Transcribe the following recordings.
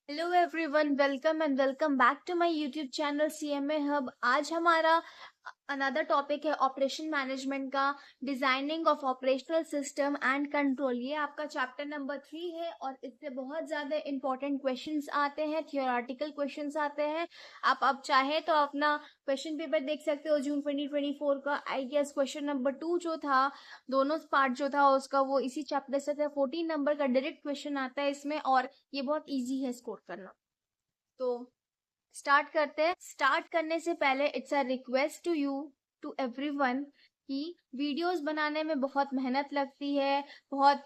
Hello everyone, welcome and welcome back to my YouTube channel CMA hub. आज हमारा another topic है operation management का, designing of operational system and control. ये आपका chapter number 3 है और इससे बहुत ज़्यादा इंपॉर्टेंट क्वेश्चंस आते हैं, थियोरेटिकल क्वेश्चंस आते हैं। आप अब चाहे तो अपना क्वेश्चन पेपर देख सकते हो जून 2024 का। आई गेस क्वेश्चन नंबर 2 जो था, दोनों पार्ट जो था उसका, वो इसी चैप्टर से था। 14 नंबर का डायरेक्ट क्वेश्चन आता है इसमें और ये बहुत इजी है स्कोर करना। तो स्टार्ट करते हैं। स्टार्ट करने से पहले it's a request to you, to everyone, कि वीडियोस बनाने में बहुत मेहनत लगती है, बहुत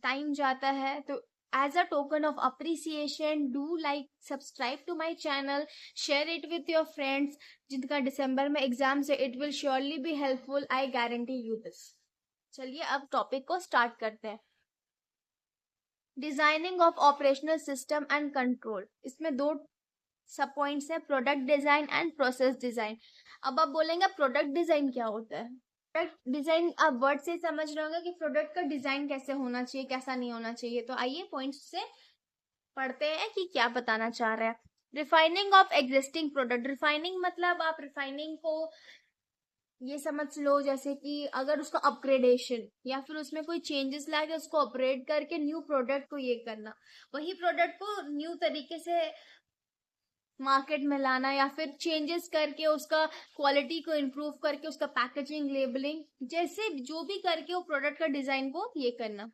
टाइम जाता है। तो as a token of appreciation, do like, subscribe to my channel, share it with your friends जिनका दिसंबर में एग्जाम है। It will surely be helpful, I guarantee you this. चलिए अब टॉपिक को स्टार्ट करते हैं। Designing of operational system and control, इसमें दो सब पॉइंट्स है, product design and process design. अब आप बोलेंगे प्रोडक्ट डिजाइन क्या होता है? प्रोडक्ट डिजाइन आप वर्ड से समझ रहे होंगे कि प्रोडक्ट का डिजाइन कैसे होना चाहिए, कैसा नहीं होना चाहिए। तो आइए पॉइंट्स से पढ़ते हैं कि क्या बताना चाह रहे हैं। Refining of existing product. Refining मतलब आप रिफाइनिंग को ये समझ लो जैसे कि अगर उसका अपग्रेडेशन या फिर उसमें कोई चेंजेस लाके उसको अपग्रेड करके न्यू प्रोडक्ट को ये करना, वही प्रोडक्ट को न्यू तरीके से मार्केट में लाना, या फिर चेंजेस करके उसका क्वालिटी को इम्प्रूव करके उसका पैकेजिंग, लेबलिंग, जैसे जो भी करके वो प्रोडक्ट का डिजाइन को ये करना।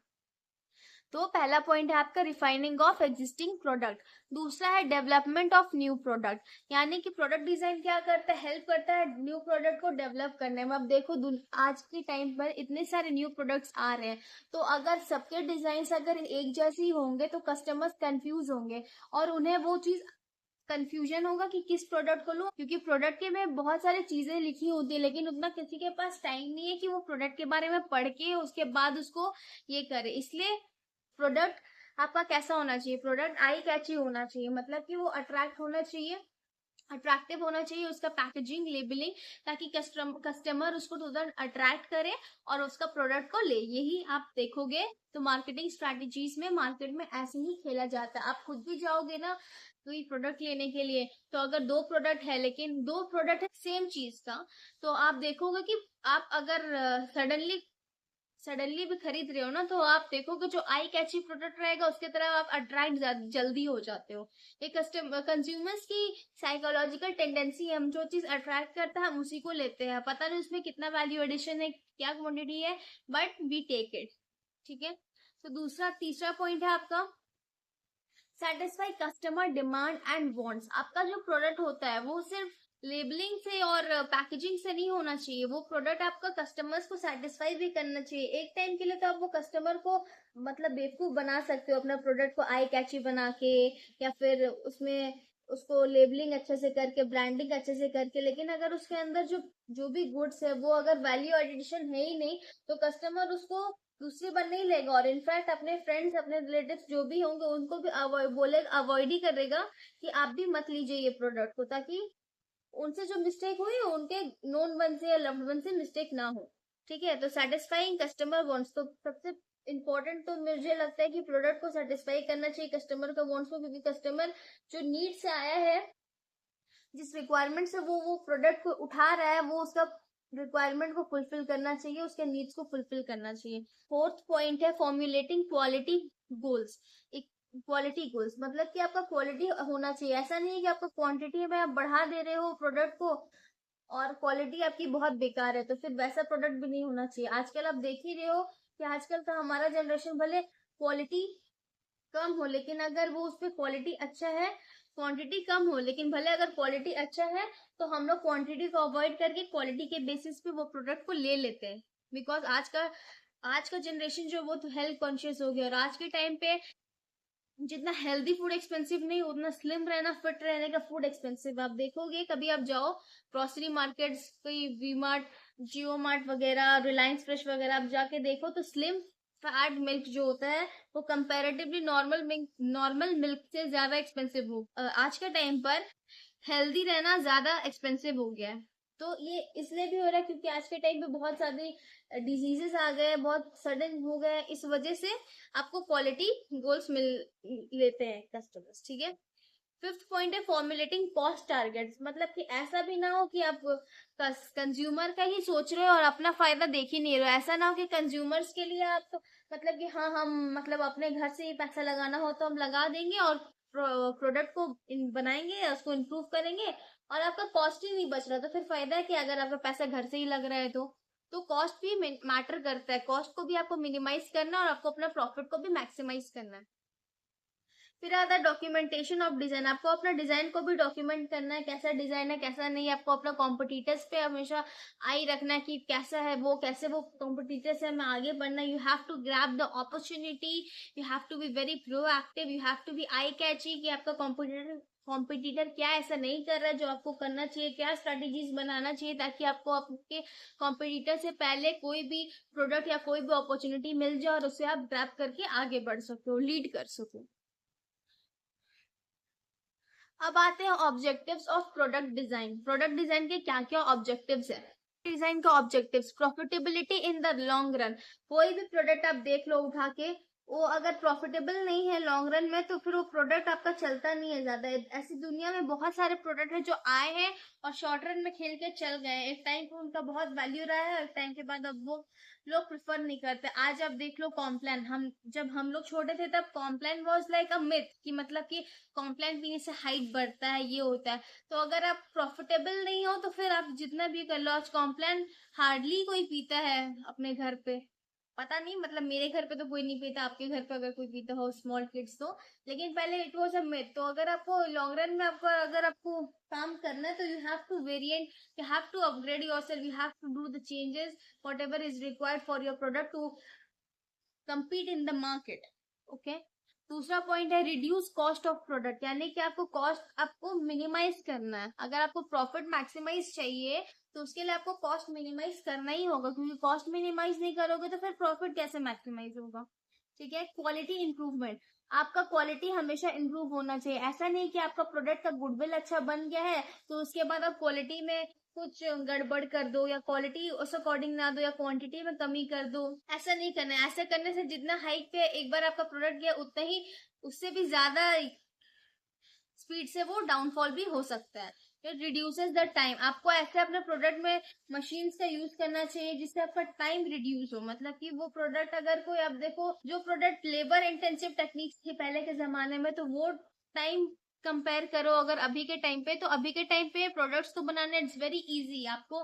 तो पहला पॉइंट है आपका रिफाइनिंग ऑफ एग्जिस्टिंग प्रोडक्ट। दूसरा है डेवलपमेंट ऑफ न्यू प्रोडक्ट, यानी कि प्रोडक्ट डिजाइन क्या करता है, हेल्प करता है न्यू प्रोडक्ट को डेवलप करने में। अब देखो आज के टाइम पर इतने सारे न्यू प्रोडक्ट्स आ रहे हैं, तो अगर सबके डिजाइन अगर एक जैसे ही होंगे तो कस्टमर्स कंफ्यूज होंगे और उन्हें वो चीज कंफ्यूजन होगा कि किस प्रोडक्ट को लूं, क्योंकि प्रोडक्ट के में बहुत सारी चीजें लिखी होती है लेकिन उतना किसी के पास टाइम नहीं है कि वो प्रोडक्ट के बारे में पढ़ के उसके बाद उसको ये करे। इसलिए प्रोडक्ट आपका कैसा होना चाहिए, प्रोडक्ट आई कैची होना चाहिए, मतलब कि वो अट्रैक्ट होना चाहिए, अट्रैक्टिव होना चाहिए उसका पैकेजिंग, लेबलिंग, ताकि कस्टमर उसको तुरंत अट्रैक्ट करे और उसका प्रोडक्ट को ले। यही आप देखोगे तो मार्केटिंग स्ट्रेटेजीज में, मार्केट में ऐसे ही खेला जाता है। आप खुद भी जाओगे ना कोई प्रोडक्ट लेने के लिए, तो अगर दो प्रोडक्ट है लेकिन दो प्रोडक्ट है सेम चीज का, तो आप देखोगे कि आप अगर सडनली भी खरीद रहे हो ना, तो आप देखोगे जो आई कैची प्रोडक्ट रहेगा उसके तरफ आप अट्रैक्ट जल्दी हो जाते हो। ये कंज्यूमर्स की साइकोलॉजिकल टेंडेंसी है, हम जो चीज अट्रैक्ट करता है हम उसी को लेते हैं, पता नहीं उसमें कितना वैल्यू एडिशन है, क्या क्वांटिटी है, बट वी टेक इट। ठीक है। तो तीसरा पॉइंट है आपका satisfy customer demand and wants. आपका जो प्रोडक्ट होता है वो सिर्फ लेबलिंग से और पैकेजिंग से नहीं होना चाहिए, वो प्रोडक्ट आपका कस्टमर्स को सेटिस्फाई भी करना चाहिए। एक टाइम के लिए तो आप वो कस्टमर को मतलब बेवकूफ बना सकते हो अपना प्रोडक्ट को आई कैची बना के, या फिर उसमें उसको लेबलिंग अच्छे से करके, ब्रांडिंग अच्छे से करके, लेकिन अगर उसके अंदर जो जो भी गुड्स है वो अगर वैल्यू एडिशन है ही नहीं, तो कस्टमर उसको दूसरी बार नहीं लेगा और इनफैक्ट अपने फ्रेंड्स, अपने रिलेटिव्स जो भी होंगे उनको भी अवॉइड ही करेगा कि आप भी मत लीजिए ये प्रोडक्ट को, ताकि उनसे जो मिस्टेक हुई उनके नोन वन से या लव्ड वन से मिस्टेक ना हो। ठीक है। तो सेटिस्फाइंग कस्टमर वांट्स, तो सबसे इम्पोर्टेंट तो मुझे लगता है कि प्रोडक्ट को सेटिस्फाई करना चाहिए कस्टमर का वांट्स को, क्योंकि कस्टमर जो नीड से आया है, जिस रिक्वायरमेंट से वो प्रोडक्ट को उठा रहा है, वो उसका रिक्वायरमेंट को फुलफिल करना चाहिए, उसके नीड्स को फुलफिल करना चाहिए। फोर्थ पॉइंट है फॉर्मुलेटिंग क्वालिटी गोल्स। एक क्वालिटी गोल्स मतलब कि आपका क्वालिटी होना चाहिए, ऐसा नहीं है कि आपका क्वांटिटी में आप बढ़ा दे रहे हो प्रोडक्ट को और क्वालिटी आपकी बहुत बेकार है, तो फिर वैसा प्रोडक्ट भी नहीं होना चाहिए। आजकल आप देख ही रहे हो कि आजकल का हमारा जनरेशन भले क्वालिटी कम हो लेकिन अगर वो उस पर क्वालिटी अच्छा है, क्वांटिटी कम हो लेकिन भले अगर क्वालिटी अच्छा है, तो हम लोग क्वांटिटी को अवॉइड करके क्वालिटी के बेसिस पे वो प्रोडक्ट को ले लेते हैं। बिकॉज आज का जनरेशन जो वो तो हेल्थ कॉन्शियस हो गया, और आज के टाइम पे जितना हेल्दी फूड एक्सपेंसिव नहीं, उतना स्लिम रहना, फिट रहने का फूड एक्सपेंसिव। आप देखोगे कभी आप जाओ ग्रोसरी मार्केट्स, कोई वी मार्ट, जियो मार्ट वगैरह, रिलायंस फ्रेश वगैरह, आप जाके देखो तो स्लिम फैट मिल्क जो होता है वो कंपैरेटिवली नॉर्मल मिल्क से ज्यादा एक्सपेंसिव हो। आज के टाइम पर हेल्दी रहना ज्यादा एक्सपेंसिव हो गया है। तो ये इसलिए भी हो रहा है क्योंकि आज के टाइम पे बहुत सारे डिजीजेस आ गए, बहुत सडन हो गए, इस वजह से आपको क्वालिटी गोल्स मिल लेते हैं कस्टमर्स, ठीक है। फिफ्थ पॉइंट है फॉर्मुलेटिंग कॉस्ट टारगेट्स, मतलब कि ऐसा भी ना हो कि आप कंज्यूमर का ही सोच रहे हो और अपना फायदा देख ही नहीं रहे हो। ऐसा ना हो कि कंज्यूमर्स के लिए आप मतलब कि हाँ हम मतलब अपने घर से ही पैसा लगाना हो तो हम लगा देंगे और प्रोडक्ट को बनाएंगे, उसको इम्प्रूव करेंगे और आपका कॉस्ट ही नहीं बच रहा, तो फिर फायदा है कि अगर आपका पैसा घर से ही लग रहा है तो कॉस्ट भी मैटर करता है। कॉस्ट को भी आपको मिनिमाइज करना है और आपको अपना प्रॉफिट को भी मैक्सिमाइज करना है। फिर आता है डॉक्यूमेंटेशन ऑफ डिजाइन, आपको अपना डिजाइन को भी डॉक्यूमेंट करना है, कैसा डिजाइन है कैसा नहीं। आपको अपना कॉम्पिटिटर्स पे हमेशा आई रखना है कि कैसा है वो, कैसे वो कॉम्पिटिटर से हमें आगे बढ़ना है। You have to grab the opportunity, you have to be very proactive, you have to be eye catchy कि आपका कॉम्पिटिटर क्या ऐसा नहीं कर रहा है जो आपको करना चाहिए, क्या स्ट्रेटेजीज बनाना चाहिए ताकि आपको आपके कॉम्पिटिटर से पहले कोई भी प्रोडक्ट या कोई भी अपॉर्चुनिटी मिल जाए और उसे आप ग्रैब करके आगे बढ़ सको, लीड कर सको। अब आते हैं objectives of product design. Product design के क्या क्या ऑब्जेक्टिव्स है? डिजाइन का objectives, profitability in the long run. कोई भी प्रोडक्ट आप देख लो उठा के, वो अगर प्रॉफिटेबल नहीं है लॉन्ग रन में तो फिर वो प्रोडक्ट आपका चलता नहीं है ज्यादा। ऐसी दुनिया में बहुत सारे प्रोडक्ट है जो आए हैं और शॉर्ट रन में खेल के चल गए, एक टाइम पे उनका बहुत वैल्यू रहा है, एक टाइम के बाद अब वो लोग प्रिफर नहीं करते। आज आप देख लो कॉम्प्लान, हम लोग छोटे थे तब Complan was like a myth कि मतलब कि कॉम्प्लान पीने से हाइट बढ़ता है, ये होता है। तो अगर आप प्रॉफिटेबल नहीं हो तो फिर आप जितना भी कर लो, आज कॉम्प्लान हार्डली कोई पीता है अपने घर पे। पता नहीं, मतलब मेरे घर पे तो कोई नहीं पीता, आपके घर पे अगर कोई पीता हो स्मॉल किड्स तो, लेकिन पहले इट वाज अ मिथ। तो अगर आपको लॉन्ग रन में आपको अगर आपको काम करना है तो you have to variant, you have to upgrade yourself, you have to do the changes whatever is required for your product to compete in the market, okay. दूसरा पॉइंट है रिड्यूस कॉस्ट ऑफ प्रोडक्ट, यानी कि आपको cost आपको minimise करना है। अगर आपको प्रॉफिट मैक्सिमाइज चाहिए तो उसके लिए आपको कॉस्ट मिनिमाइज करना ही होगा, क्योंकि कॉस्ट मिनिमाइज नहीं करोगे तो फिर प्रॉफिट कैसे मैक्सिमाइज होगा, ठीक है। क्वालिटी इंप्रूवमेंट, आपका क्वालिटी हमेशा इंप्रूव होना चाहिए। ऐसा नहीं कि आपका प्रोडक्ट का गुडविल अच्छा बन गया है तो उसके बाद आप क्वालिटी में कुछ गड़बड़ कर दो या क्वालिटी उस अकॉर्डिंग ना दो या क्वांटिटी में कमी कर दो। ऐसा नहीं करना है। ऐसा करने से जितना हाइक पे एक बार आपका प्रोडक्ट गया उतना ही उससे भी ज्यादा स्पीड से वो डाउनफॉल भी हो सकता है। इट रिड्यूसेस द टाइम, आपको ऐसे अपने प्रोडक्ट में मशीन्स का यूज करना चाहिए जिससे आपका टाइम रिड्यूस हो। मतलब कि वो प्रोडक्ट अगर कोई, आप देखो जो प्रोडक्ट लेबर इंटेंसिव टेक्निक्स थी पहले के जमाने में, तो वो टाइम कंपेयर करो अगर अभी के टाइम पे, तो अभी के टाइम पे प्रोडक्ट्स को बनाना इट्स वेरी इजी। आपको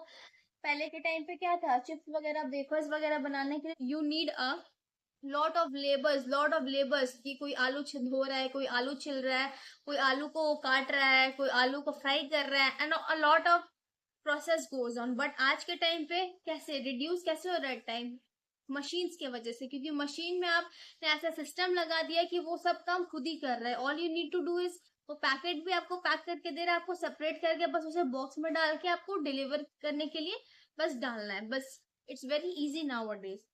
पहले के टाइम पे क्या था, चिप्स वगैरह वेफर्स वगैरह बनाने के लिए you need a lot of labours कि कोई आलू धो रहा है, कोई आलू छिल रहा है, कोई आलू को काट रहा है, कोई आलू को फ्राई कर रहा है, and a lot of process goes on. But आज के टाइम पे कैसे रिड्यूस कैसे हो रहा है टाइम? मशीन्स की वजह से, क्योंकि मशीन में आपने ऐसा सिस्टम लगा दिया कि वो सब काम खुद ही कर रहा है। All you need to do is, वो पैकेट भी आपको पैक करके दे रहा है, आपको सेपरेट करके बस उसे बॉक्स में डाल के आपको डिलीवर करने के लिए बस डालना है, बस। It's very easy now days.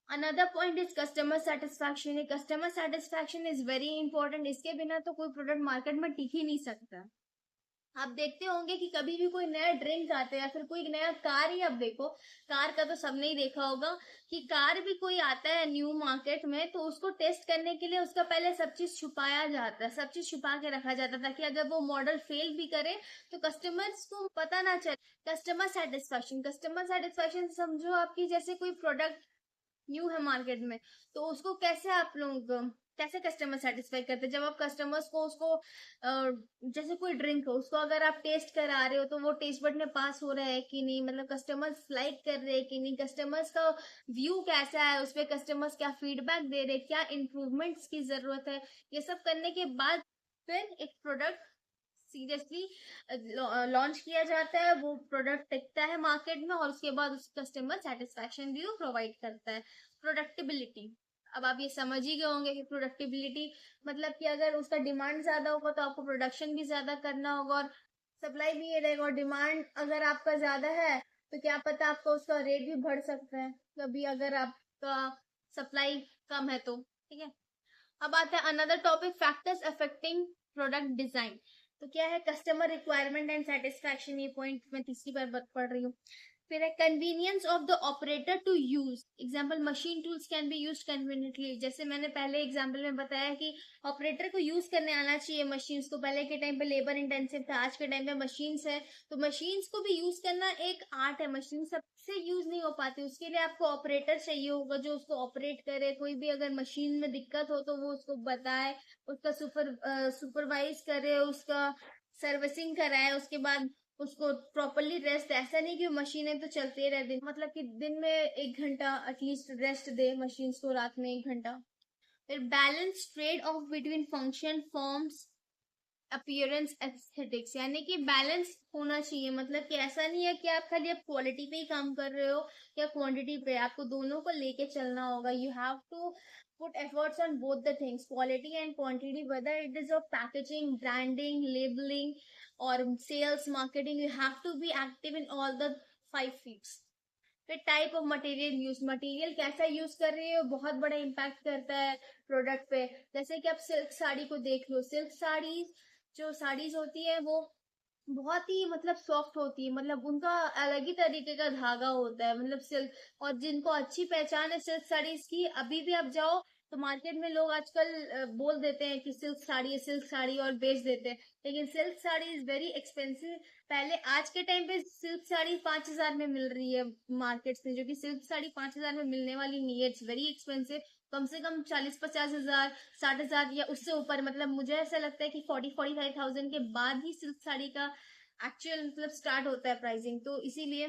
Another point is customer satisfaction. Customer satisfaction is very important, इसके बिना तो कोई प्रोडक्ट मार्केट में टिक ही नहीं सकता। आप देखते होंगे कि कभी भी कोई नया ड्रिंक आता है या फिर कोई नया कार ही, आप देखो कार का तो सबने ही देखा होगा कि कार भी कोई आता है न्यू मार्केट में तो उसको टेस्ट करने के लिए उसका पहले सब चीज छुपाया जाता है, सब चीज छुपा के रखा जाता है ताकि अगर वो मॉडल फेल भी करे तो कस्टमर्स को पता ना चले। कस्टमर सेटिस्फैक्शन समझो आपकी जैसे कोई प्रोडक्ट न्यू है मार्केट में, तो उसको कैसे आप लोग कैसे कस्टमर सेटिस्फाई करते हैं? जब आप कस्टमर्स को उसको जैसे कोई ड्रिंक हो उसको अगर आप टेस्ट करा रहे हो तो वो टेस्ट बड में पास हो रहा है कि नहीं, मतलब कस्टमर्स लाइक कर रहे हैं कि नहीं, कस्टमर्स का व्यू कैसा है, उस पर कस्टमर्स क्या फीडबैक दे रहे हैं, क्या इम्प्रूवमेंट्स की जरूरत है, ये सब करने के बाद फिर एक प्रोडक्ट सीरियसली लॉन्च किया जाता है, वो प्रोडक्ट टिकता है मार्केट में और उसके बाद उस कस्टमर सेटिस्फैक्शन भी वो प्रोवाइड करता है। प्रोडक्टिबिलिटी, अब आप ये समझ ही गए होंगे कि प्रोडक्टिबिलिटी मतलब कि अगर उसका डिमांड ज्यादा होगा तो आपको प्रोडक्शन भी ज्यादा करना होगा और सप्लाई भी ये रहेगा। और डिमांड अगर आपका ज्यादा है तो क्या पता आपका उसका रेट भी बढ़ सकता है कभी अगर आपका सप्लाई कम है तो, ठीक है। अब आता है another topic, factors affecting product design. तो क्या है, कस्टमर रिक्वायरमेंट एंड सेटिस्फैक्शन, ये पॉइंट मैं तीसरी बार पढ़ रही हूँ। फिर है convenience of the operator to use, example machine tools can be use conveniently, जैसे मैंने पहले एग्जाम्पल में बताया कि ऑपरेटर को यूज करने आना चाहिए मशीन्स को। पहले के टाइम पे लेबर इंटेंसिव था, आज के टाइम पे मशीन्स है, तो मशीन्स को भी यूज करना एक आर्ट है, मशीन सबसे यूज नहीं हो पाती, उसके लिए आपको ऑपरेटर चाहिए होगा जो उसको ऑपरेट करे। कोई भी अगर मशीन में दिक्कत हो तो वो उसको बताए, उसका सुपरवाइज करे, उसका सर्विसिंग कराए, उसके बाद उसको प्रॉपरली रेस्ट। ऐसा नहीं कि मशीनें तो चलते रहती, मतलब कि दिन में 1 घंटा एटलीस्ट रेस्ट दे मशीन्स को, रात में 1 घंटा। फिर balance trade off between function, forms, appearance, aesthetics, यानी कि बैलेंस होना चाहिए। मतलब कि ऐसा नहीं है कि आप खाली अब क्वालिटी पे ही काम कर रहे हो या क्वांटिटी पे, आपको दोनों को लेके चलना होगा। You have to put efforts on both the things, quality and quantity, whether it is of packaging, branding, labeling or sales, marketing. You have to be active in all the 5 feet. फिर type of material use, material कैसा use कर रही है बहुत बड़ा impact करता है product पे। जैसे कि आप सिल्क साड़ी को देख लो, सिल्क साड़ीज जो साड़ीज होती है वो बहुत ही मतलब सॉफ्ट होती है, मतलब उनका अलग ही तरीके का धागा होता है, मतलब सिल्क। और जिनको अच्छी पहचान है सिल्क साड़ीज की, अभी भी आप जाओ तो मार्केट में लोग आजकल बोल देते हैं कि सिल्क साड़ी है, सिल्क साड़ी, और बेच देते हैं, लेकिन silk sari is very expensive. पहले आज के टाइम पे सिल्क साड़ी 5,000 में मिल रही है मार्केट्स में, जो कि सिल्क साड़ी 5,000 में मिलने वाली नहीं है, इट्स वेरी एक्सपेंसिव। कम से कम 40-50 हजार, 60,000 या उससे ऊपर, मतलब मुझे ऐसा लगता है कि 40-45,000 के बाद ही सिल्क साड़ी का एक्चुअल मतलब स्टार्ट होता है प्राइसिंग। तो इसीलिए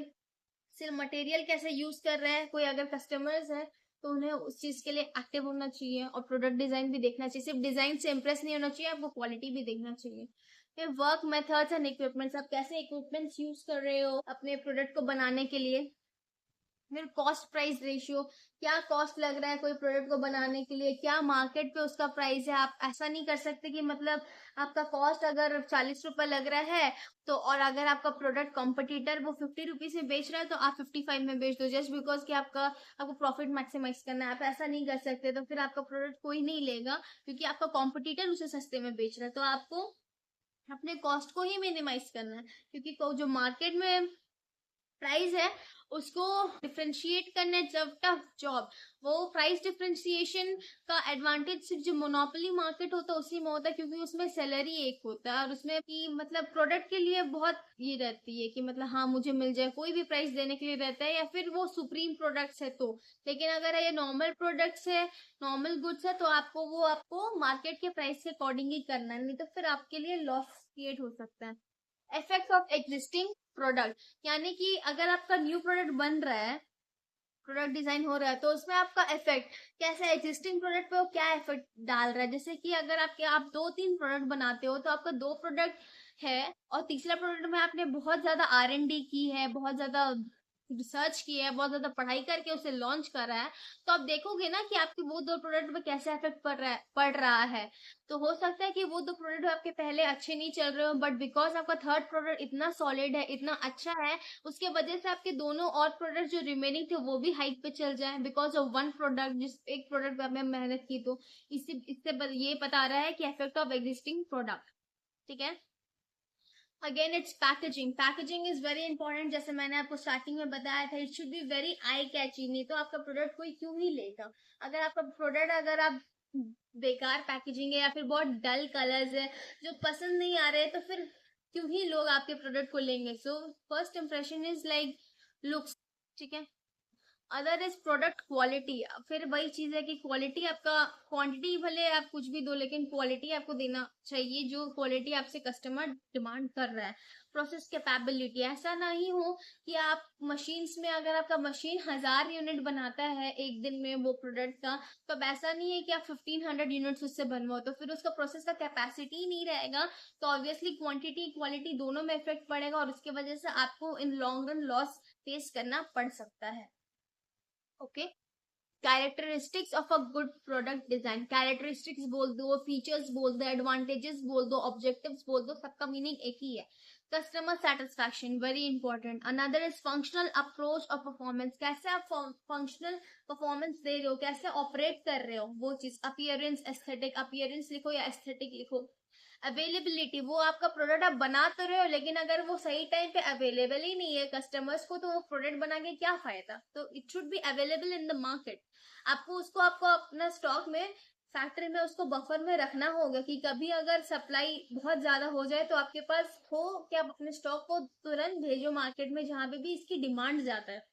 सिर्फ मटेरियल कैसे यूज कर रहे हैं, कोई अगर कस्टमर्स है तो उन्हें उस चीज के लिए एक्टिव होना चाहिए, और प्रोडक्ट डिजाइन भी देखना चाहिए। सिर्फ डिजाइन से इम्प्रेस नहीं होना चाहिए, आपको क्वालिटी भी देखना चाहिए। फिर वर्क मेथड्स एंड इक्विपमेंट्स, आप कैसे इक्विपमेंट्स यूज कर रहे हो अपने प्रोडक्ट को बनाने के लिए। फिर कॉस्ट प्राइस रेशियो, क्या कॉस्ट लग रहा है कोई प्रोडक्ट को बनाने के लिए, क्या मार्केट पे उसका प्राइस है। आप ऐसा नहीं कर सकते कि मतलब आपका कॉस्ट अगर 40 रुपए लग रहा है तो, और अगर आपका प्रोडक्ट कॉम्पिटिटर वो 50 रुपीज में बेच रहा है तो आप 55 में बेच दो, जस्ट बिकॉज कि आपको प्रॉफिट मैक्सिमाइज करना है। आप ऐसा नहीं कर सकते, तो फिर आपका प्रोडक्ट कोई नहीं लेगा, क्योंकि आपका कॉम्पिटिटर उसे सस्ते में बेच रहा है। तो आपको अपने कॉस्ट को ही मिनिमाइज करना है, क्योंकि जो मार्केट में प्राइस है उसको डिफ्रेंशिएट करना है, जब टफ जॉब। वो प्राइस डिफ्रेंशिएशन का एडवांटेज सिर्फ जो मोनोपोली मार्केट होता है उसी में होता है, क्योंकि उसमें सैलरी एक होता है, और उसमें की मतलब प्रोडक्ट के लिए बहुत ये रहती है कि मतलब हाँ मुझे मिल जाए, कोई भी प्राइस देने के लिए रहता है, या फिर वो सुप्रीम प्रोडक्ट्स है तो। लेकिन अगर ये नॉर्मल प्रोडक्ट्स है, नॉर्मल गुड्स है, तो आपको मार्केट के प्राइस के अकॉर्डिंग ही करना है, नहीं तो फिर आपके लिए लॉस क्रिएट हो सकता है। इफेक्ट ऑफ एग्जिस्टिंग प्रोडक्ट, यानी कि अगर आपका न्यू प्रोडक्ट बन रहा है, प्रोडक्ट डिजाइन हो रहा है, तो उसमें आपका इफेक्ट कैसा है, एग्जिस्टिंग प्रोडक्ट पे वो क्या इफेक्ट डाल रहा है। जैसे कि अगर आप 2-3 प्रोडक्ट बनाते हो, तो आपका 2 प्रोडक्ट है और तीसरा प्रोडक्ट में आपने बहुत ज्यादा R&D की है, बहुत ज्यादा रिसर्च की है, बहुत ज्यादा पढ़ाई करके उसे लॉन्च करा है, तो आप देखोगे ना कि आपके वो 2 प्रोडक्ट में कैसे इफेक्ट पड़ रहा है। तो हो सकता है कि वो 2 प्रोडक्ट आपके पहले अच्छे नहीं चल रहे हो, बट बिकॉज आपका थर्ड प्रोडक्ट इतना सॉलिड है, इतना अच्छा है, उसके वजह से आपके दोनों और प्रोडक्ट जो रिमेनिंग थे वो भी हाइक पे चल जाए, बिकॉज ऑफ वन प्रोडक्ट, जिस एक प्रोडक्ट पे आपने मेहनत की। तो इससे ये बता रहा है कि इफेक्ट ऑफ एग्जिस्टिंग प्रोडक्ट। ठीक है। Again it's packaging, packaging is very important, जैसे मैंने आपको स्टार्टिंग में बताया था, it should be very eye catchy, नहीं तो आपका प्रोडक्ट कोई क्यों ही लेगा। अगर आपका प्रोडक्ट अगर आप बेकार पैकेजिंग है या फिर बहुत डल कलर्स है जो पसंद नहीं आ रहे, तो फिर क्यों ही लोग आपके प्रोडक्ट को लेंगे। So first impression is like looks. ठीक है। अदर इज प्रोडक्ट क्वालिटी, फिर वही चीज है कि क्वालिटी आपका, क्वांटिटी भले आप कुछ भी दो लेकिन क्वालिटी आपको देना चाहिए, जो क्वालिटी आपसे कस्टमर डिमांड कर रहा है। प्रोसेस कैपेबिलिटी, ऐसा नहीं हो कि आप मशीन्स में, अगर आपका मशीन 1,000 यूनिट बनाता है एक दिन में वो प्रोडक्ट का, तो अब ऐसा नहीं है कि आप 1,500 यूनिट्स उससे बनवाओ, तो फिर उसका प्रोसेस का कैपेसिटी नहीं रहेगा, तो ऑब्वियसली क्वांटिटी क्वालिटी दोनों में इफेक्ट पड़ेगा, और उसकी वजह से आपको in long run loss face करना पड़ सकता है। Okay. Characteristics of a good product design, characteristics बोल दो, फीचर्स बोल दो, एडवांटेजेस बोल दो, ऑब्जेक्टिव्स बोल दो, सबका मीनिंग एक ही है। Customer satisfaction very important. Another is functional approach of performance, कैसे आप फंक्शनल परफॉर्मेंस दे रहे हो, कैसे ऑपरेट कर रहे हो वो चीज। अपियरेंस एस्थेटिक, अपियरेंस लिखो या एस्थेटिक लिखो। अवेलेबिलिटी, वो आपका प्रोडक्ट आप बना तो रहे हो लेकिन अगर वो सही टाइम पे अवेलेबल ही नहीं है कस्टमर्स को, तो वो प्रोडक्ट बना के क्या फायदा। तो it should be available in the market. आपको अपना स्टॉक में, फैक्ट्री में उसको बफर में रखना होगा कि कभी अगर सप्लाई बहुत ज्यादा हो जाए तो आपके पास हो कि आप अपने स्टॉक को तुरंत भेजो मार्केट में जहां पे भी इसकी डिमांड ज्यादा है।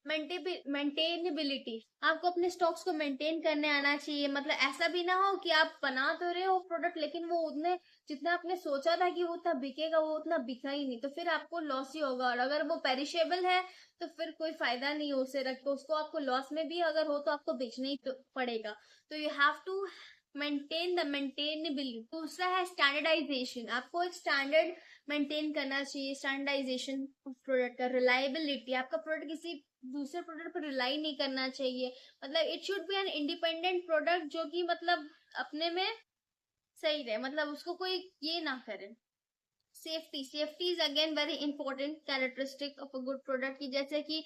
मेंटेनेबिलिटी, आपको अपने स्टॉक्स को मेंटेन करने आना चाहिए। मतलब ऐसा भी ना हो कि आप बना तो रहे हो प्रोडक्ट लेकिन वो उतने, जितना आपने सोचा था कि वो उतना बिकेगा वो उतना बिका ही नहीं, तो फिर आपको लॉस ही होगा। और अगर वो पेरिशेबल है तो फिर कोई फायदा नहीं है उसे रख के, उसको आपको लॉस में भी अगर हो तो आपको बेचना ही पड़ेगा। तो you have to maintain the maintainability. दूसरा है स्टैंडर्डाइजेशन, आपको एक स्टैंडर्ड मेंटेन करना चाहिए। स्टैंडर्डाइजेशन प्रोडक्ट का, रिलायबिलिटी, आपका प्रोडक्ट किसी दूसरे प्रोडक्ट पर रिलाई नहीं करना चाहिए। मतलब it should be an independent product जो कि मतलब अपने में सही रहे, मतलब उसको कोई ये ना करे। Safety is again very important characteristic of a good product की, जैसे कि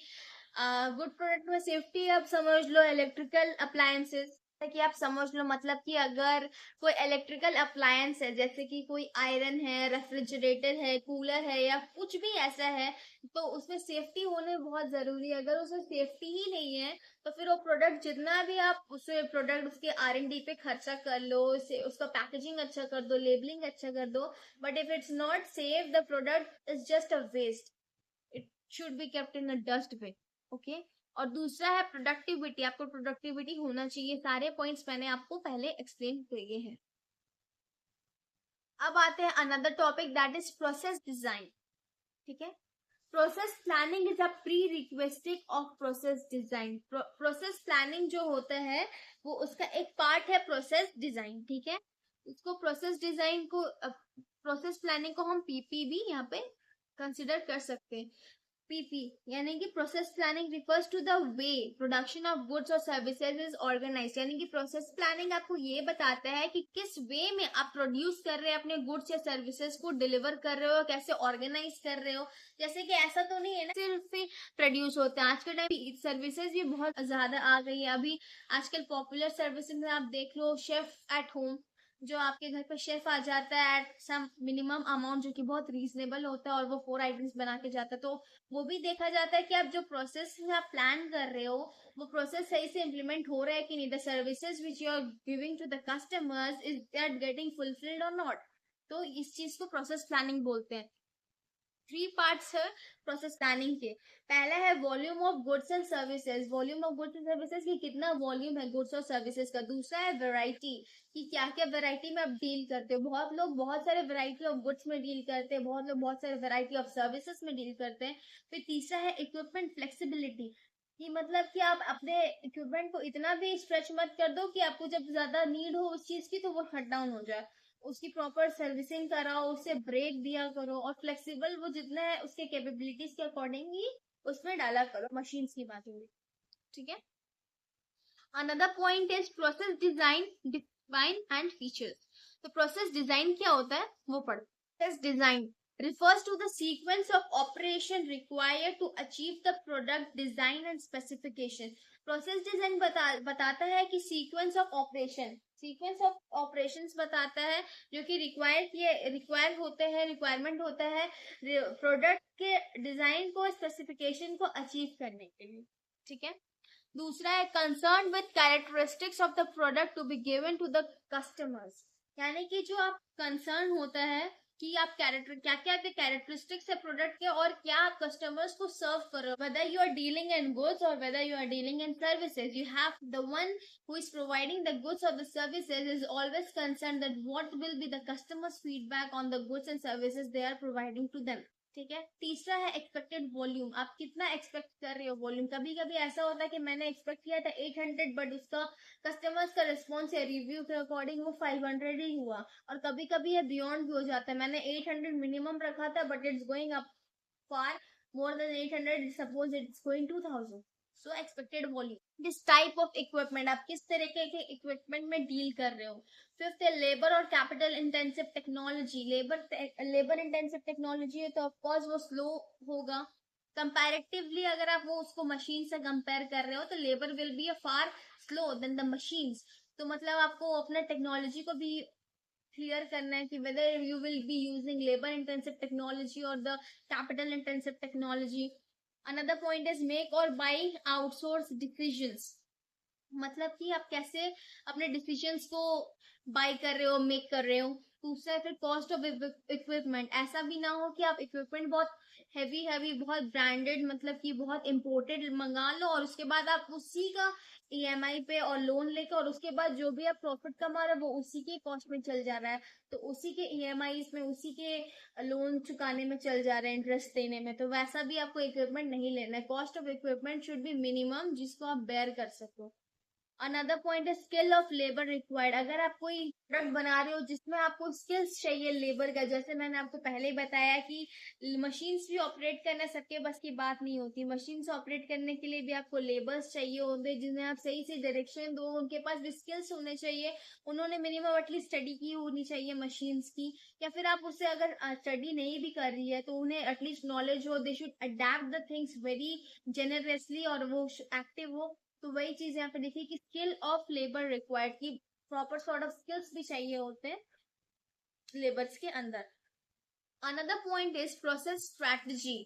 गुड प्रोडक्ट में सेफ्टी आप समझ लो, इलेक्ट्रिकल अप्लायंसेस कि आप समझ लो, मतलब कि अगर कोई इलेक्ट्रिकल अप्लायंस है जैसे कि कोई आयरन है, रेफ्रिजरेटर है, कूलर है या कुछ भी ऐसा है, तो उसमें सेफ्टी होने बहुत जरूरी है। अगर उसमें सेफ्टी ही नहीं है तो फिर वो प्रोडक्ट जितना भी आप उसे प्रोडक्ट उसके R&D पे खर्चा कर लो, उसे उसका पैकेजिंग अच्छा कर दो, लेबलिंग अच्छा कर दो, but if it's not safe the product is just a waste. It should be kept in a dustbin. Okay. और दूसरा है प्रोडक्टिविटी, आपको प्रोडक्टिविटी होना चाहिए। सारे पॉइंट्स मैंने आपको पहले एक्सप्लेन किए हैं। अब आते हैं another topic that is process design. ठीक है। Process planning is a prerequisite of process design. Process planning जो होता है वो उसका एक पार्ट है प्रोसेस डिजाइन। ठीक है। इसको प्रोसेस डिजाइन को, प्रोसेस प्लानिंग को हम पीपी भी यहाँ पे कंसिडर कर सकते हैं। पीपी यानी कि process planning refers to the way production of goods और सर्विसेज इज ऑर्गेनाइज। यानी कि प्रोसेस प्लानिंग आपको ये बताता है कि किस वे में आप प्रोड्यूस कर रहे हैं अपने गुड्स या सर्विसेज को, डिलीवर कर रहे हो, कैसे ऑर्गेनाइज कर रहे हो। जैसे कि ऐसा तो नहीं है ना सिर्फ ही प्रोड्यूस होते हैं, आज के टाइम सर्विसेज भी बहुत ज्यादा आ गई है। अभी आजकल पॉपुलर सर्विसेज में आप देख लो शेफ एट होम, जो आपके घर पे शेफ आ जाता है एट सम मिनिमम अमाउंट जो कि बहुत रीजनेबल होता है और वो 4 आइटम्स बना के जाता है। तो वो भी देखा जाता है कि आप जो प्रोसेस में आप प्लान कर रहे हो वो प्रोसेस सही से इम्प्लीमेंट हो रहा है कि नहीं, the services which you are giving to the customers is that getting fulfilled और नॉट। तो इस चीज को प्रोसेस प्लानिंग बोलते हैं। 3 पार्ट्स है प्रोसेस प्लानिंग के। पहला है volume of goods and services, volume of goods and services की कितना वॉल्यूम है गुड्स और सर्विसेज का। दूसरा है वेराइटी, कि क्या क्या वेराइटी में आप डील करते हो। बहुत लोग बहुत सारे वेराइटी ऑफ गुड्स में डील करते हैं, बहुत लोग बहुत सारे वेराइटी ऑफ सर्विसेज में डील करते हैं। फिर तीसरा है इक्विपमेंट फ्लेक्सिबिलिटी, कि मतलब कि आप अपने इक्विपमेंट को इतना भी स्ट्रेच मत कर दो कि आपको जब ज्यादा नीड हो उस चीज की तो वो शट डाउन हो जाए। उसकी प्रॉपर सर्विसिंग कराओ, उसे ब्रेक दिया करो, और फ्लेक्सिबल वो जितना है उसके कैपेबिलिटीज के अकॉर्डिंग ही उसमें डाला करो। मशीन्स की बात होगी। ठीक है। Another point is process design, define and features. तो प्रोसेस डिजाइन क्या होता है वो पढ़ो। Process design refers to the sequence of operation required to achieve the product design and specification. Process design बताता है कि सीक्वेंस ऑफ ऑपरेशंस बताता है जो कि रिक्वायर होते हैं, रिक्वायरमेंट होता है प्रोडक्ट के डिजाइन को, स्पेसिफिकेशन को अचीव करने के लिए। ठीक है। दूसरा है concern with characteristics of the product to be given to the customers. यानी कि जो आप कंसर्न होता है कि आप क्या क्या कैरेक्टरिस्टिक्स है प्रोडक्ट के और क्या आप कस्टमर्स को सर्व करो। Whether you are dealing in goods और whether you are dealing in services, you have the one who is providing the goods और the services is always concern that what will be the customers feedback on the goods and services they are providing to them. ठीक है। तीसरा है expected volume, आप कितना expect कर रहे हो वॉल्यूम। कभी कभी ऐसा होता है कि मैंने एक्सपेक्ट किया था 800 बट उसका कस्टमर्स का रिस्पॉन्स या रिव्यू के अकॉर्डिंग वो 500 ही हुआ। और कभी कभी ये बियॉन्ड भी हो जाता है, मैंने 800 मिनिमम रखा था but it's going up far more than 800, suppose it's going 2000। So expected volume. This type of equipment, आप किस तरीके के इक्विपमेंट में डील कर रहे हो। फिफ्थ है लेबर और capital intensive technology. Labour intensive technology है तो ऑफकोर्स वो स्लो होगा कंपैरेटिवली। अगर आप वो उसको मशीन से कंपेयर कर रहे हो तो labour will be a far slow than the machines. तो मतलब आपको अपना टेक्नोलॉजी को भी क्लियर करना है कि whether you will be using labour intensive technology और the capital intensive technology. Another point is make और बाई आउटसोर्स डिसीजंस. मतलब कि आप कैसे अपने डिसीजंस को बाय कर रहे हो, मेक कर रहे हो. दूसरा फिर कॉस्ट ऑफ इक्विपमेंट. ऐसा भी ना हो कि आप इक्विपमेंट बहुत हैवी हैवी, बहुत ब्रांडेड, मतलब कि बहुत इम्पोर्टेड मंगा लो और उसके बाद आप उसी का ईएमआई पे और लोन लेकर, और उसके बाद जो भी आप प्रॉफिट कमा रहे हो वो उसी के कॉस्ट में चल जा रहा है, तो उसी के ईएमआई में, उसी के लोन चुकाने में चल जा रहे हैं, इंटरेस्ट देने में. तो वैसा भी आपको इक्विपमेंट नहीं लेना है. Cost of equipment should be minimum, जिसको आप बेयर कर सको. अनदर पॉइंट है स्किल ऑफ लेबर रिक्वायर्ड. अगर आप कोई प्रोडक्ट बना रहे हो जिसमें आपको स्किल्स चाहिए लेबर का, जैसे मैंने आपको पहले ही बताया कि मशीन्स भी ऑपरेट करना सबके बस की बात नहीं होती. मशीन्स ऑपरेट करने के लिए भी आपको लेबर्स चाहिए होते हैं जिन्हें आप सही से डायरेक्शन दो. उनके पास भी स्किल्स होने चाहिए. उन्होंने मिनिमम एटलीस्ट स्टडी की होनी चाहिए मशीन्स की, या फिर आप उससे अगर स्टडी नहीं भी कर रही है तो उन्हें एटलीस्ट नॉलेज हो. They should adapt the things very generously और वो एक्टिव हो. तो वही चीज यहाँ पे देखिए कि स्किल ऑफ लेबर रिक्वायर्ड, की प्रॉपर सॉर्ट ऑफ स्किल्स भी चाहिए होते हैं लेबर्स के अंदर. Another point is process strategy.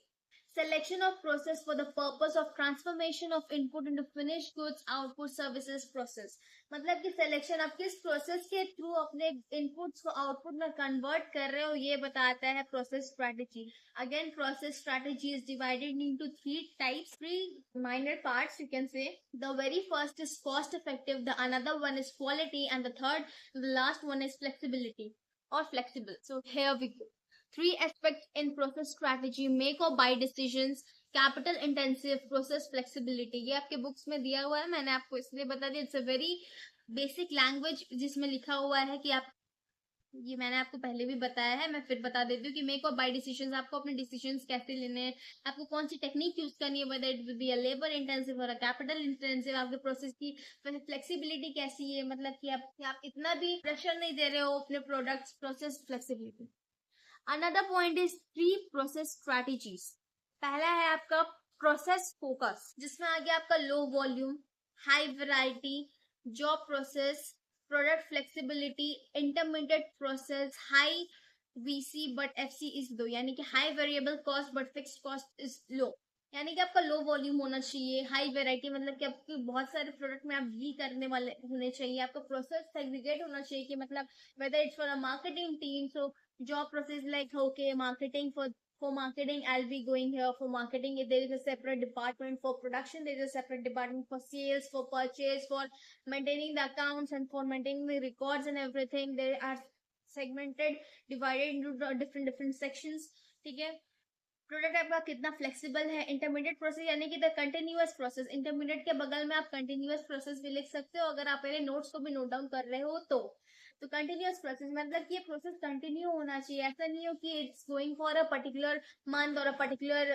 Selection of process for the purpose of transformation of input into finished goods, output, services, process. मतलब कि सिलेक्शन आप किस प्रोसेस के थ्रू अपने इनपुट्स को आउटपुट में कन्वर्ट कर रहे हो, ये बताता है process strategy. Again process strategy is divided into three minor parts, you can say. The very first is cost effective, the another one is quality, and the last one is flexibility or flexible. So here we go. Three aspects in process strategy: make or buy decisions, capital intensive, process flexibility. ये आपके books में दिया हुआ है, मैंने आपको इसलिए बता दिया. It's a very basic language जिसमें लिखा हुआ है कि आप, ये मैंने आपको पहले भी बताया है, मैं फिर बता देती हूँ कि मेक और बाय डिसीजंस, आपको अपने डिसीजंस कैसे लेने हैं, आपको कौन सी टेक्निक यूज करनी है, whether it will be a labour intensive और अ कैपिटल इंटेंसिव. आपके प्रोसेस की फ्लेक्सिबिलिटी कैसी है, मतलब कि आप इतना भी प्रेशर नहीं दे रहे हो अपने products. Process flexibility. Another point is three process strategies. पहला है आपका प्रोसेस फोकस, जिसमें आ गया आपका low volume, high variety, job process, product flexibility, intermediate process, high VC but FC is low, यानी कि high variable cost but fixed cost is low. यानी कि आपका लो वॉल्यूम होना चाहिए, हाई वेराइटी, मतलब कि आपके बहुत सारे प्रोडक्ट में आप डील करने वाले होने चाहिए. आपका प्रोसेस सेग्रीगेट होना चाहिए कि मतलब whether it's for a marketing team, so job process like okay marketing, for marketing I'll be going here for marketing. If there is a separate department for production, there is a separate department for sales, for purchase, for maintaining the accounts, and for maintaining the records and everything. They are segmented, divided into different sections. ठीक है. Product आपका कितना flexible है. Intermediate process यानी कि the continuous process. Intermediate के बगल में आप कंटिन्यूअस प्रोसेस भी लिख सकते हो अगर आप मेरे नोट्स को भी नोट डाउन कर रहे हो तो कंटिन्यूअस प्रोसेस मतलब कि ये प्रोसेस कंटिन्यू होना चाहिए. ऐसा नहीं हो कि it's going for a particular month और a particular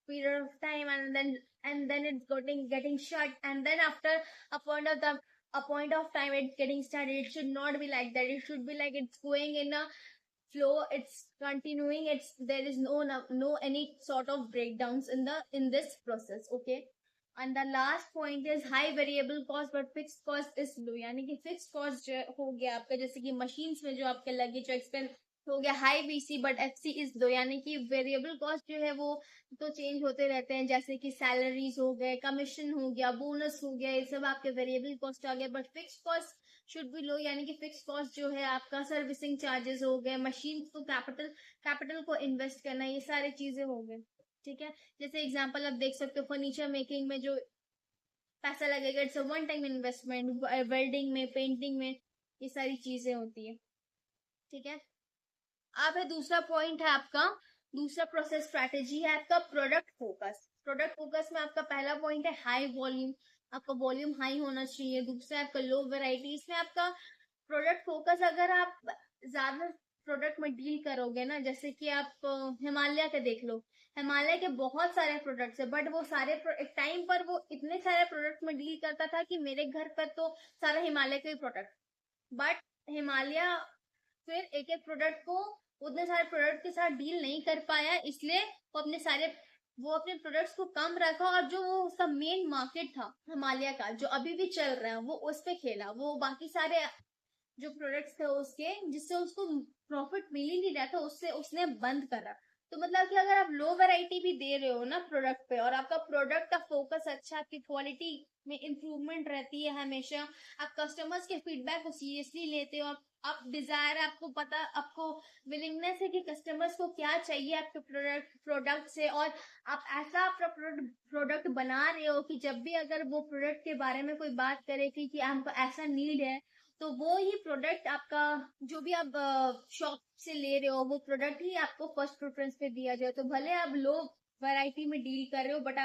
period of time and then it's getting shut, and then after a point of time it's getting started. It should not be like that. It should be like it's going in a flow, it's continuing, it's there is no any sort of breakdowns in this process. Okay. And the last point is high variable cost but fixed cost is low. यानी कि fixed cost जो हो गया आपका, जैसे कि machines में जो आपके लगे जो एक्सपेंस हो गया high BC but FC is low. यानी कि वेरिएबल कॉस्ट जो है वो तो चेंज होते रहते हैं, जैसे कि सैलरीज हो गए, कमीशन हो गया, बोनस हो गया, ये सब आपके वेरिएबल कॉस्ट आ गए. But fix cost should be low, यानी कि फिक्स कॉस्ट जो है आपका सर्विसिंग चार्जेस हो गए, मशीन को कैपिटल को इन्वेस्ट करना, ये सारी चीजें हो गए. ठीक है. जैसे एग्जांपल आप देख सकते हो फर्नीचर मेकिंग में जो पैसा लगेगा it's a one time investment. Welding में, पेंटिंग में, ये सारी चीजें होती है. ठीक है. अब है दूसरा पॉइंट है आपका, दूसरा प्रोसेस स्ट्रैटेजी है आपका प्रोडक्ट फोकस. प्रोडक्ट फोकस में आपका पहला पॉइंट है हाई वॉल्यूम. आपका वॉल्यूम हाई होना चाहिए. दूसरा आपका लो वेराइटी. इसमें आपका प्रोडक्ट फोकस, अगर आप ज्यादा प्रोडक्ट में डील करोगे ना, जैसे कि आप हिमालय का देख लो, हिमालय के बहुत सारे प्रोडक्ट्स है बट वो सारे एक टाइम पर वो इतने सारे प्रोडक्ट में डील करता था कि मेरे घर पर तो सारा हिमालय का ही प्रोडक्ट. बट हिमालय फिर एक एक प्रोडक्ट को उतने सारे प्रोडक्ट के साथ डील नहीं कर पाया, इसलिए वो अपने प्रोडक्ट्स को कम रखा और जो वो उसका मेन मार्केट था हिमालय का जो अभी भी चल रहा है वो उस पे खेला. वो बाकी सारे जो प्रोडक्ट्स थे उसके, जिससे उसको प्रॉफिट मिल ही नहीं रहा था, उससे उसने बंद करा। तो मतलब कि अगर आप लो वैरायटी भी दे रहे हो ना प्रोडक्ट पे, और आपका प्रोडक्ट का फोकस अच्छा, आपकी क्वालिटी में इम्प्रूवमेंट रहती है हमेशा, आप कस्टमर्स के फीडबैक को सीरियसली लेते हो, आप डिजायर, आपको पता, आपको विलिंगनेस है कि कस्टमर्स को क्या चाहिए आपके प्रोडक्ट से, और आप ऐसा अपना प्रोडक्ट बना रहे हो कि जब भी अगर वो प्रोडक्ट के बारे में कोई बात करे कि हमको ऐसा नीड है, तो वो ही प्रोडक्ट आपका, जो भी आप शॉप से ले रहे हो, वो प्रोडक्ट ही आपको फर्स्ट प्रेफरेंस पे दिया जाए। तो भले आप लो वैरायटी में डील कर रहे हो, बट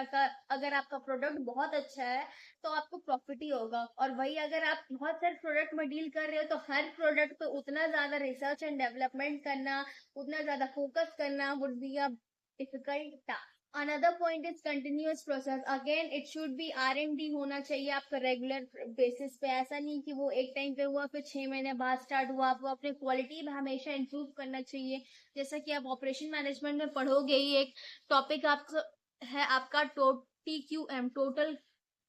अगर आपका प्रोडक्ट बहुत अच्छा है तो आपको प्रॉफिट ही होगा। और वही अगर आप बहुत सारे प्रोडक्ट में डील कर रहे हो, तो हर प्रोडक्ट पे उतना ज्यादा रिसर्च एंड डेवलपमेंट करना, उतना ज्यादा फोकस करना would be a difficult task. Another point is continuous process. Again it should B R&D होना चाहिए आपका रेगुलर बेसिस पे। ऐसा नहीं कि वो एक टाइम पे हुआ फिर 6 महीने बाद स्टार्ट हुआ। आपको अपने क्वालिटी में हमेशा इंप्रूव करना चाहिए। जैसा कि आप ऑपरेशन मैनेजमेंट में पढ़ोगे ही, एक टॉपिक आपका है आपका TQM, टोटल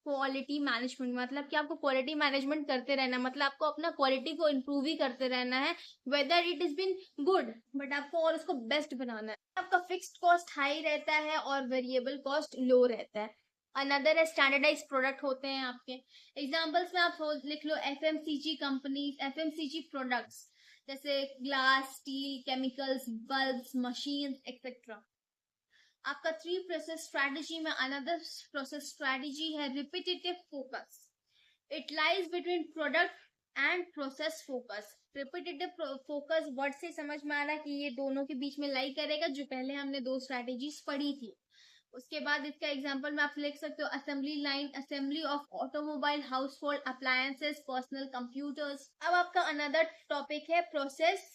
क्वालिटी मैनेजमेंट। मतलब कि आपको क्वालिटी मैनेजमेंट करते रहना, मतलब आपको अपना क्वालिटी को इम्प्रूव ही करते रहना है, whether it is been good, but आपको और उसको बेस्ट बनाना है। आपका फिक्स्ड कॉस्ट हाई रहता है और वेरिएबल कॉस्ट लो रहता है। अनदर है स्टैंडर्डाइज प्रोडक्ट होते हैं आपके। एग्जाम्पल्स में आप लिख लो FMCG कंपनीज, FMCG प्रोडक्ट्स, जैसे glass, steel, chemicals, bulbs, machines etcetera. आपका 3 प्रोसेस स्ट्रैटेजी में अनदर प्रोसेस स्ट्रैटेजी है repetitive focus. It lies between product and process focus. Repetitive focus word से समझ में आ रहा है कि ये दोनों के बीच में लाई करेगा, जो पहले हमने 2 स्ट्रैटेजीज पढ़ी थी। उसके बाद इसका एग्जांपल में आप लिख सकते हो assembly line, assembly of automobile, house hold appliances, personal computers. अब आपका अनदर टॉपिक है प्रोसेस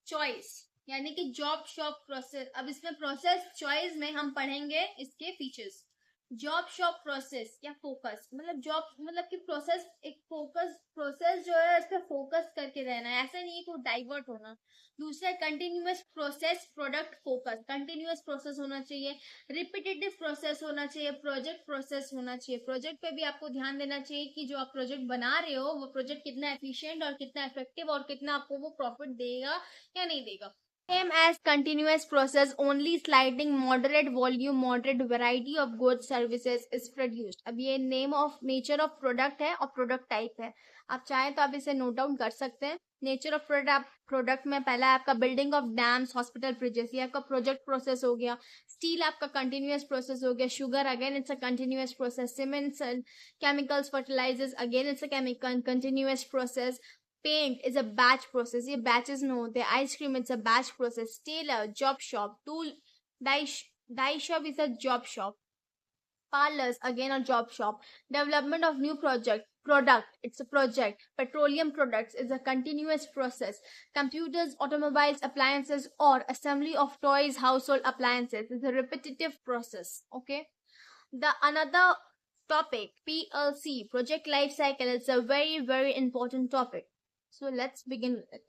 चॉइस, यानी कि जॉब शॉप प्रोसेस। अब इसमें प्रोसेस चॉइस में हम पढ़ेंगे इसके फीचर्स। जॉब शॉप प्रोसेस या फोकस, मतलब जॉब मतलब कि प्रोसेस, एक फोकस प्रोसेस जो है इस पे फोकस करके रहना है, ऐसा नहीं कि डाइवर्ट होना। दूसरा continuous process product focus, continuous process होना चाहिए, रिपीटेटिव प्रोसेस होना चाहिए, प्रोजेक्ट प्रोसेस होना चाहिए। प्रोजेक्ट पे भी आपको ध्यान देना चाहिए कि जो आप प्रोजेक्ट बना रहे हो वो प्रोजेक्ट कितना एफिशिएंट और कितना इफेक्टिव और कितना आपको वो प्रॉफिट देगा या नहीं देगा। Same as continuous process, only sliding moderate volume, moderate variety of goods services is produced. अब ये name of nature of product है और प्रोडक्ट टाइप है। आप चाहें तो आप इसे नोट डाउन कर सकते हैं। नेचर ऑफ प्रोडक्ट में पहला है आपका building of dams, hospital, bridges, ये आपका प्रोजेक्ट प्रोसेस हो गया। स्टील आपका कंटिन्यूअस प्रोसेस हो गया। Sugar again it's a continuous process. Cements, chemicals, fertilisers again it's a chemical continuous process. Paint is a batch process, ये बैचेस में होते हैं। Ice cream it's a batch process. Tailor job shop. Tool die shop is a job shop. Parlors again a job shop. Development of new product, it's a project. Petroleum products is a continuous process. Computers, automobiles, appliances, or assembly of toys, household appliances is a repetitive process. Okay. The another topic, PLC, project life cycle, is a very important topic. So let's begin with it.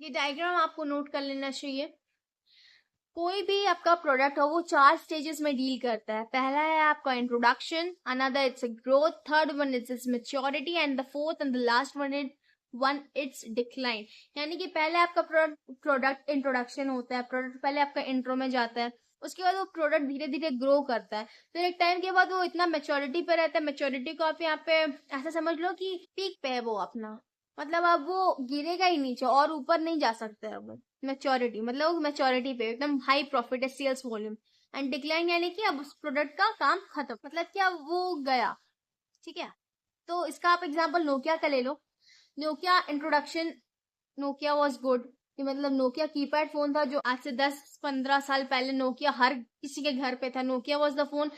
ये diagram आपको note कर लेना चाहिए। कोई भी आपका product हो वो 4 स्टेजेस में डील करता है। पहला है आपका introduction, another it's growth, third one it's maturity, and the fourth and the last one it's decline. यानी कि पहले आपका प्रोडक्ट इंट्रोडक्शन होता है, प्रोडक्ट पहले आपका इंट्रो में जाता है, उसके बाद वो प्रोडक्ट धीरे धीरे ग्रो करता है, फिर एक टाइम के बाद वो इतना मैच्योरिटी पे रहता है। मैच्योरिटी को आप यहाँ पे ऐसा समझ लो कि पीक पे है वो अपना, मतलब अब वो गिरेगा ही नीचे और ऊपर नहीं जा सकता है वो। मैच्योरिटी मतलब मैच्योरिटी पे एकदम हाई प्रॉफिट है, सेल्स वॉल्यूम। एंड डिक्लाइन यानी कि अब उस प्रोडक्ट का काम खत्म, मतलब कि अब वो गया। ठीक है, तो इसका आप एग्जांपल नोकिया का ले लो। Nokia introduction, Nokia was good, मतलब नोकिया कीपैड फोन था जो आज से 10-15 साल पहले नोकिया हर किसी के घर पे था। नोकिया वाज द फोन,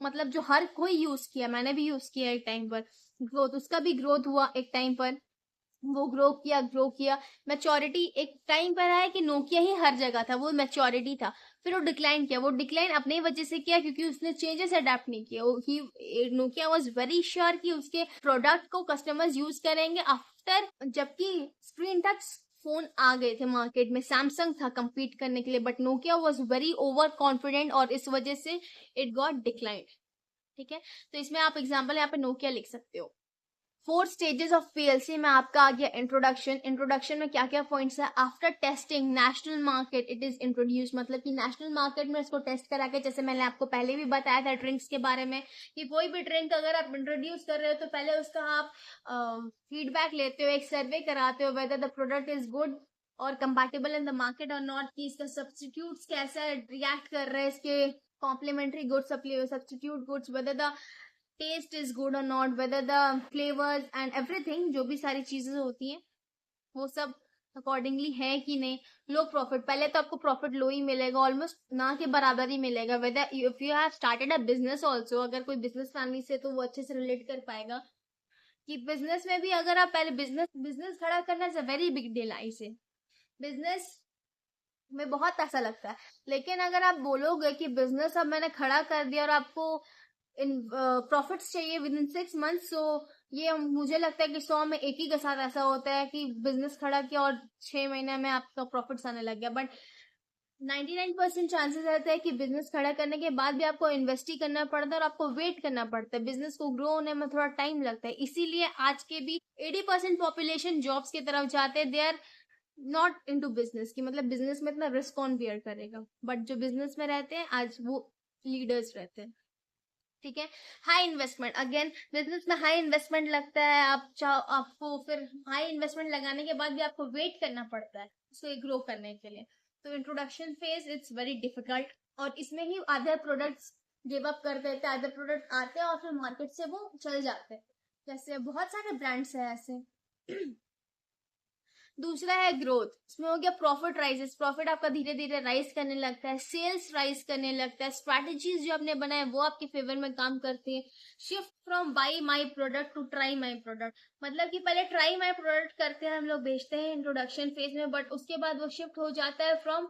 मतलब जो हर कोई यूज किया, मैंने भी यूज किया एक टाइम पर। ग्रोथ, उसका भी ग्रोथ हुआ एक टाइम पर, वो ग्रो किया। मैच्योरिटी एक टाइम पर आया कि नोकिया ही हर जगह था, वो मैच्योरिटी था। फिर वो डिक्लाइन किया, वो डिक्लाइन अपनी वजह से किया क्योंकि उसने चेंजेस अडेप्ट नहीं किया। नोकिया वाज वेरी श्योर कि उसके प्रोडक्ट को कस्टमर्स यूज करेंगे आफ्टर, जबकि स्क्रीन टच फोन आ गए थे मार्केट में, सैमसंग था compete करने के लिए, but Nokia was very over confident और इस वजह से इट गॉट डिक्लाइंड। ठीक है, तो इसमें आप एग्जाम्पल यहाँ पे नोकिया लिख सकते हो। 4 स्टेजेस ऑफ पीएलसी में आपका आ गया इंट्रोडक्शन में क्या क्या पॉइंट्स है। After testing national market it is introduce, मतलब कि नेशनल मार्केट में इसको टेस्ट करा के, जैसे मैंने आपको पहले भी बताया था ड्रिंक्स के बारे में कि कोई भी ड्रिंक अगर आप इंट्रोड्यूस कर रहे हो तो पहले उसका आप फीडबैक लेते हो, एक सर्वे कराते हो whether the product is good और कंपैटिबल इन द मार्केट और नॉट, कि इसका सब्स्टिट्यूट्स कैसा रिएक्ट कर रहे हैं, इसके complementary goods substitute goods, whether the taste is good और not, whether the flavours and everything, जो भी सारी चीजें होती हैं वो सब अकॉर्डिंगली है कि नहीं। लो प्रॉफिट, पहले तो आपको प्रॉफिट लो ही मिलेगा, ऑलमोस्ट ना के बराबर ही मिलेगा। Whether if you have started a business also, अगर कोई बिजनेस फैमिली से तो वो अच्छे से रिलेट कर पाएगा कि बिजनेस में भी अगर आप पहले बिजनेस खड़ा करना is a very big deal. I say business में बहुत पैसा लगता है, लेकिन अगर आप बोलोगे कि बिजनेस अब मैंने खड़ा कर दिया और आपको इन प्रॉफिट्स चाहिए विद इन 6 मंथ्स, सो ये मुझे लगता है कि 100 में एक ही के साथ ऐसा होता है कि बिजनेस खड़ा किया और 6 महीने में आपका प्रॉफिट्स आने लग गया। बट 99% चांसेस रहते हैं कि बिजनेस खड़ा करने के बाद भी आपको इन्वेस्ट ही करना पड़ता है और आपको वेट करना पड़ता है, बिजनेस को ग्रो होने में थोड़ा टाइम लगता है। इसीलिए आज के भी 80% पॉपुलेशन जॉब्स की तरफ जाते हैं, they are not into business, की मतलब बिजनेस में इतना रिस्क कौन बियर करेगा, बट जो बिजनेस में रहते हैं आज वो लीडर्स रहते हैं। ठीक है, हाई इन्वेस्टमेंट, अगेन बिजनेस में हाई इन्वेस्टमेंट लगता है, आपको फिर हाई इन्वेस्टमेंट लगाने के बाद भी आपको वेट करना पड़ता है उसको ग्रो करने के लिए। तो introduction phase it's very difficult, और इसमें ही अदर प्रोडक्ट्स गिव अप कर देते हैं, अदर प्रोडक्ट आते हैं और फिर मार्केट से वो चल जाते हैं, जैसे बहुत सारे ब्रांड्स है ऐसे। दूसरा है ग्रोथ, इसमें हो गया प्रॉफिट राइजेस, प्रॉफिट आपका धीरे धीरे राइज करने लगता है, सेल्स राइज करने लगता है, स्ट्रैटेजीज जो आपने बनाए वो आपके फेवर में काम करती है। Shift from buy my product to try my product, मतलब कि पहले ट्राई माई प्रोडक्ट करते हैं हम लोग, बेचते हैं इंट्रोडक्शन फेज में, बट उसके बाद वो शिफ्ट हो जाता है from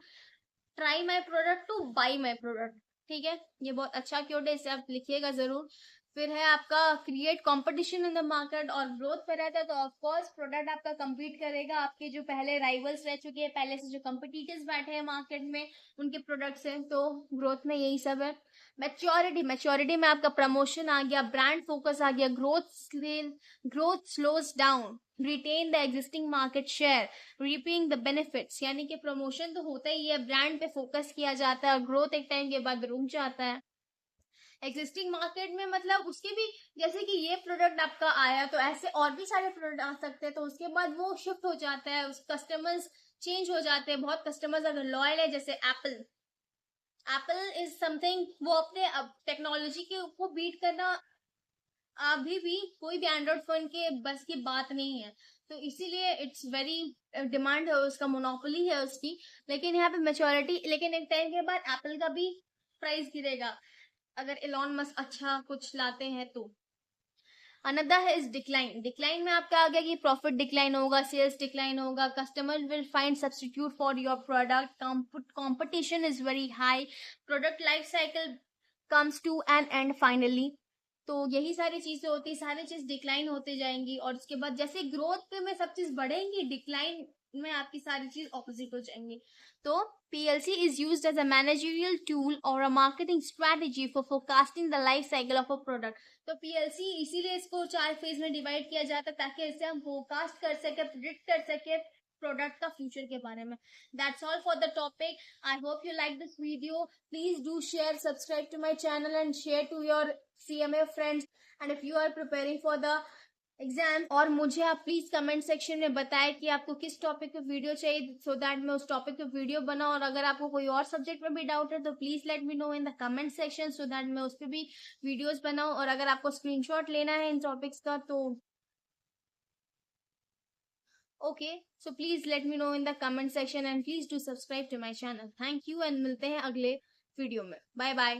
try my product two by my product. ठीक है, ये बहुत अच्छा क्यों है, इसे आप लिखिएगा जरूर। फिर है आपका create competition in the market, और ग्रोथ पे रहता है तो ऑफकोर्स प्रोडक्ट आपका compete करेगा आपके जो पहले राइवल्स रह चुके हैं, पहले से जो कंपिटिटर्स बैठे हैं मार्केट में उनके प्रोडक्ट से, तो ग्रोथ में यही सब है। मैच्योरिटी में आपका प्रमोशन आ गया, ब्रांड फोकस आ गया, growth slows down, retain the existing market share, reaping the benefits, यानी कि प्रमोशन तो होता ही है, ब्रांड पे फोकस किया जाता है और ग्रोथ एक टाइम के बाद रुक जाता है। एग्जिस्टिंग मार्केट में मतलब उसके भी, जैसे कि ये प्रोडक्ट आपका आया तो ऐसे और भी सारे प्रोडक्ट आ सकते हैं, तो उसके बाद वो शिफ्ट हो जाता है, उस कस्टमर्स चेंज हो जाते हैं, बहुत कस्टमर्स अगर लॉयल है, जैसे एप्पल इज समथिंग, वो अपने टेक्नोलॉजी के को बीट करना अभी भी कोई भी एंड्रॉइड फोन के बस की बात नहीं है, तो इसीलिए इट्स वेरी डिमांड है उसका, मोनोपोली है उसकी। लेकिन यहाँ पे मेच्योरिटी, लेकिन एक टाइम के बाद एप्पल का भी प्राइस गिरेगा अगर एलॉन मस्क अच्छा कुछ लाते हैं तो। अनदर है इज डिक्लाइन में आपका आ गया कि प्रॉफिट डिक्लाइन होगा, सेल्स डिक्लाइन होगा, customer will find substitute for your product, competition is very high, product life cycle comes to an end finally. तो यही सारी चीजें होती, सारी चीज डिक्लाइन होती जाएंगी, और उसके बाद जैसे ग्रोथ में सब चीज बढ़ेंगी, डिक्लाइन में आपकी सारी चीज ऑपोजिट हो जाएंगी। तो PLC is used as a managerial tool or a marketing strategy for forecasting the life cycle of a product. तो PLC इसीलिए इसको 4 फेज में डिवाइड किया जाता है ताकि इससे हम फोरकास्ट कर सके, प्रिडिक्ट कर सके प्रोडक्ट का फ्यूचर के बारे में। That's all for the topic. I hope you like this video. Please do share, subscribe to my channel and share to your CMA friends. And if you are preparing for the exam, और मुझे आप please comment section में बताएं कि आपको किस topic पे video चाहिए, सो दैट मैं उस टॉपिक पे वीडियो बनाऊं, और अगर आपको कोई और सब्जेक्ट में भी डाउट है तो please let me know in the comment section, so that मैं उस पर भी वीडियोस बनाऊं। और अगर आपको स्क्रीनशॉट लेना है इन टॉपिक्स का तो okay, so please let me know in the comment section and please do subscribe to my channel. Thank you, and मिलते हैं अगले वीडियो में। Bye bye.